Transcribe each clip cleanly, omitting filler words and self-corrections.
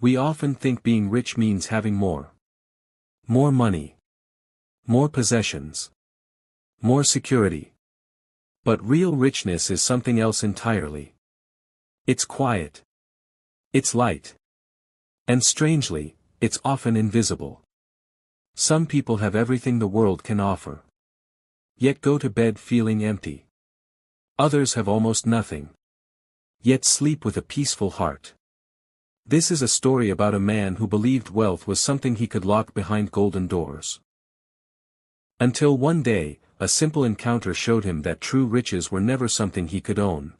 We often think being rich means having more. More money. More possessions. More security. But real richness is something else entirely. It's quiet. It's light. And strangely, it's often invisible. Some people have everything the world can offer, yet go to bed feeling empty. Others have almost nothing, yet sleep with a peaceful heart. This is a story about a man who believed wealth was something he could lock behind golden doors. Until one day, a simple encounter showed him that true riches were never something he could own.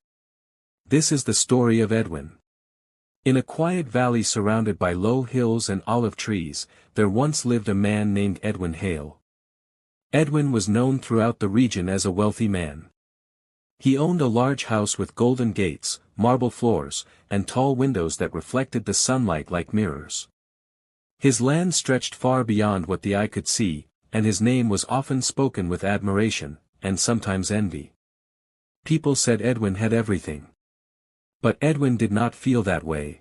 This is the story of Edwin. In a quiet valley surrounded by low hills and olive trees, there once lived a man named Edwin Hale. Edwin was known throughout the region as a wealthy man. He owned a large house with golden gates, marble floors, and tall windows that reflected the sunlight like mirrors. His land stretched far beyond what the eye could see, and his name was often spoken with admiration, and sometimes envy. People said Edwin had everything. But Edwin did not feel that way.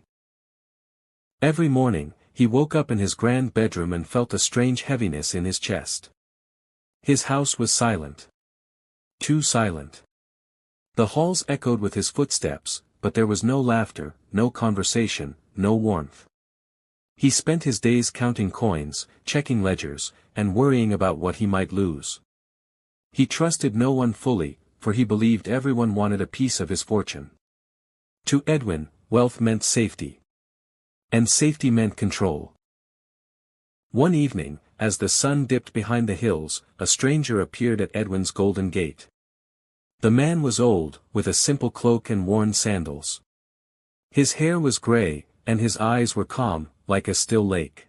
Every morning, he woke up in his grand bedroom and felt a strange heaviness in his chest. His house was silent. Too silent. The halls echoed with his footsteps, but there was no laughter, no conversation, no warmth. He spent his days counting coins, checking ledgers, and worrying about what he might lose. He trusted no one fully, for he believed everyone wanted a piece of his fortune. To Edwin, wealth meant safety. And safety meant control. One evening, as the sun dipped behind the hills, a stranger appeared at Edwin's golden gate. The man was old, with a simple cloak and worn sandals. His hair was gray, and his eyes were calm, like a still lake.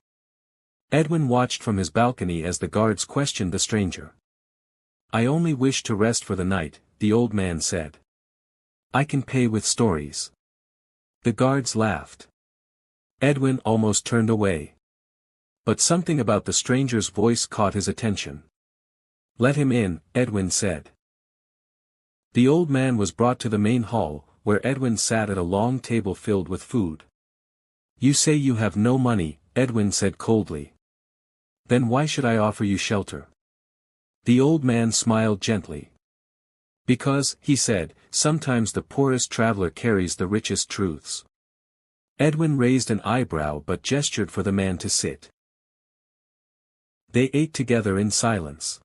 Edwin watched from his balcony as the guards questioned the stranger. "I only wish to rest for the night," the old man said. "I can pay with stories." The guards laughed. Edwin almost turned away. But something about the stranger's voice caught his attention. "Let him in," Edwin said. The old man was brought to the main hall, where Edwin sat at a long table filled with food. "You say you have no money," Edwin said coldly. "Then why should I offer you shelter?" The old man smiled gently. "Because," he said, "sometimes the poorest traveler carries the richest truths." Edwin raised an eyebrow but gestured for the man to sit. They ate together in silence.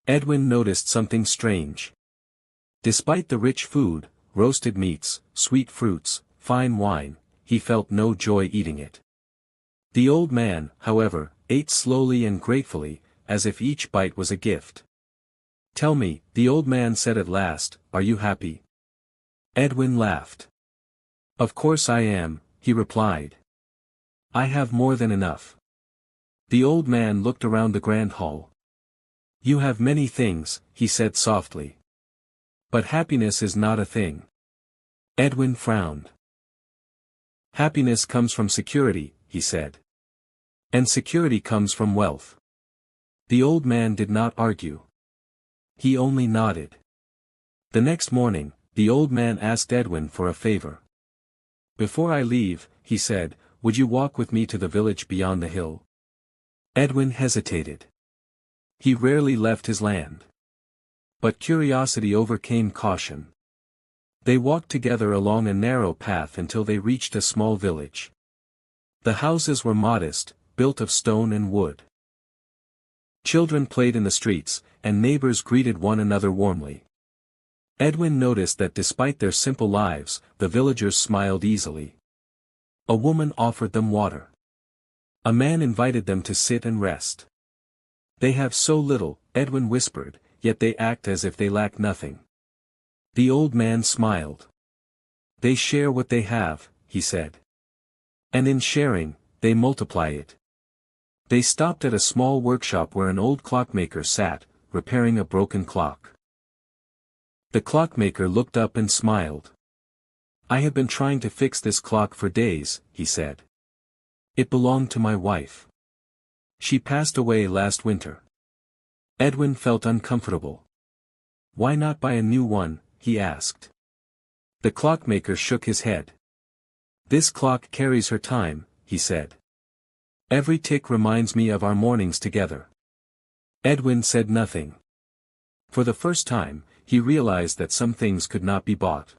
Edwin noticed something strange. Despite the rich food, roasted meats, sweet fruits, fine wine, he felt no joy eating it. The old man, however, ate slowly and gratefully, as if each bite was a gift. "Tell me," the old man said at last, "are you happy?" Edwin laughed. "Of course I am," he replied. "I have more than enough." The old man looked around the grand hall. "You have many things," he said softly. "But happiness is not a thing." Edwin frowned. "Happiness comes from security," he said. "And security comes from wealth." The old man did not argue. He only nodded. The next morning, the old man asked Edwin for a favor. "Before I leave," he said, "would you walk with me to the village beyond the hill?" Edwin hesitated. He rarely left his land. But curiosity overcame caution. They walked together along a narrow path until they reached a small village. The houses were modest, built of stone and wood. Children played in the streets, and neighbors greeted one another warmly. Edwin noticed that despite their simple lives, the villagers smiled easily. A woman offered them water. A man invited them to sit and rest. "They have so little," Edwin whispered, "yet they act as if they lack nothing." The old man smiled. "They share what they have," he said. "And in sharing, they multiply it." They stopped at a small workshop where an old clockmaker sat, repairing a broken clock. The clockmaker looked up and smiled. "I have been trying to fix this clock for days," he said. "It belonged to my wife. She passed away last winter." Edwin felt uncomfortable. "Why not buy a new one?" he asked. The clockmaker shook his head. "This clock carries her time," he said. Every tick reminds me of our mornings together. Edwin said nothing. For the first time, he realized that some things could not be bought.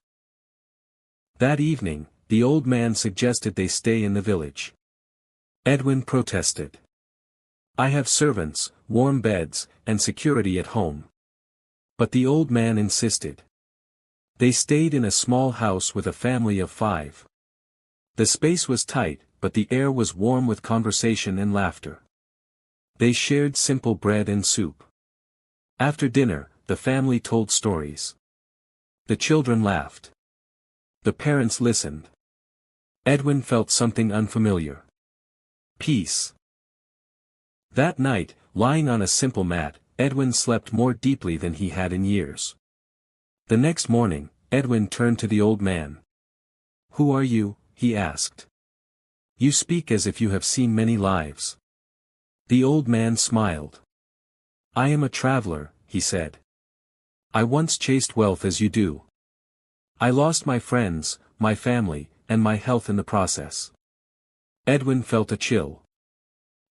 That evening, the old man suggested they stay in the village. Edwin protested. I have servants, warm beds, and security at home. But the old man insisted. They stayed in a small house with a family of 5. The space was tight, but the air was warm with conversation and laughter. They shared simple bread and soup. After dinner, the family told stories. The children laughed. The parents listened. Edwin felt something unfamiliar. Peace. That night, lying on a simple mat, Edwin slept more deeply than he had in years. The next morning, Edwin turned to the old man. Who are you? He asked. You speak as if you have seen many lives. The old man smiled. I am a traveler, he said. I once chased wealth as you do. I lost my friends, my family, and my health in the process. Edwin felt a chill.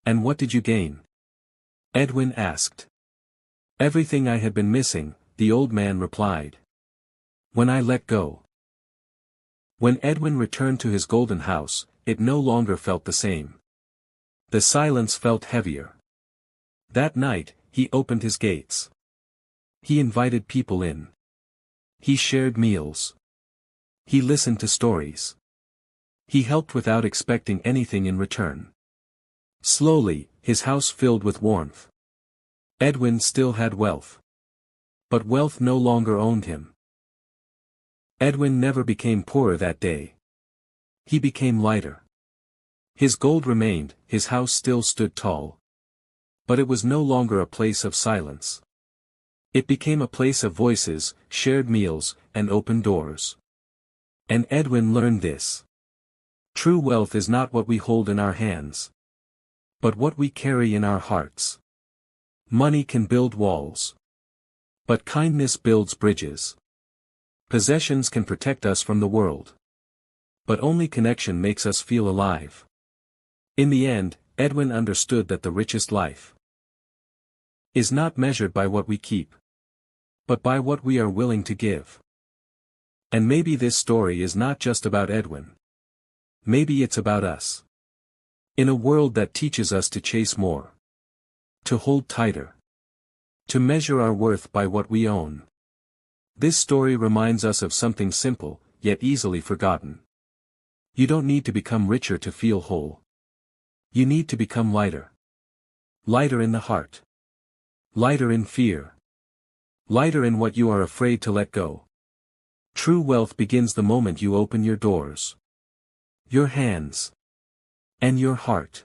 And what did you gain? Edwin asked. Everything I had been missing, the old man replied. When I let go. When Edwin returned to his golden house, it no longer felt the same. The silence felt heavier. That night, he opened his gates. He invited people in. He shared meals. He listened to stories. He helped without expecting anything in return. Slowly, his house filled with warmth. Edwin still had wealth. But wealth no longer owned him. Edwin never became poorer that day. He became lighter. His gold remained, his house still stood tall. But it was no longer a place of silence. It became a place of voices, shared meals, and open doors. And Edwin learned this. True wealth is not what we hold in our hands, but what we carry in our hearts. Money can build walls, but kindness builds bridges. Possessions can protect us from the world, but only connection makes us feel alive. In the end, Edwin understood that the richest life is not measured by what we keep, but by what we are willing to give. And maybe this story is not just about Edwin. Maybe it's about us. In a world that teaches us to chase more, to hold tighter, to measure our worth by what we own. This story reminds us of something simple, yet easily forgotten. You don't need to become richer to feel whole. You need to become lighter. Lighter in the heart. Lighter in fear. Lighter in what you are afraid to let go. True wealth begins the moment you open your doors, your hands, and your heart.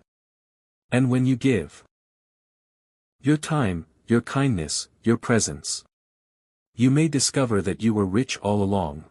And when you give your time, your kindness, your presence, you may discover that you were rich all along.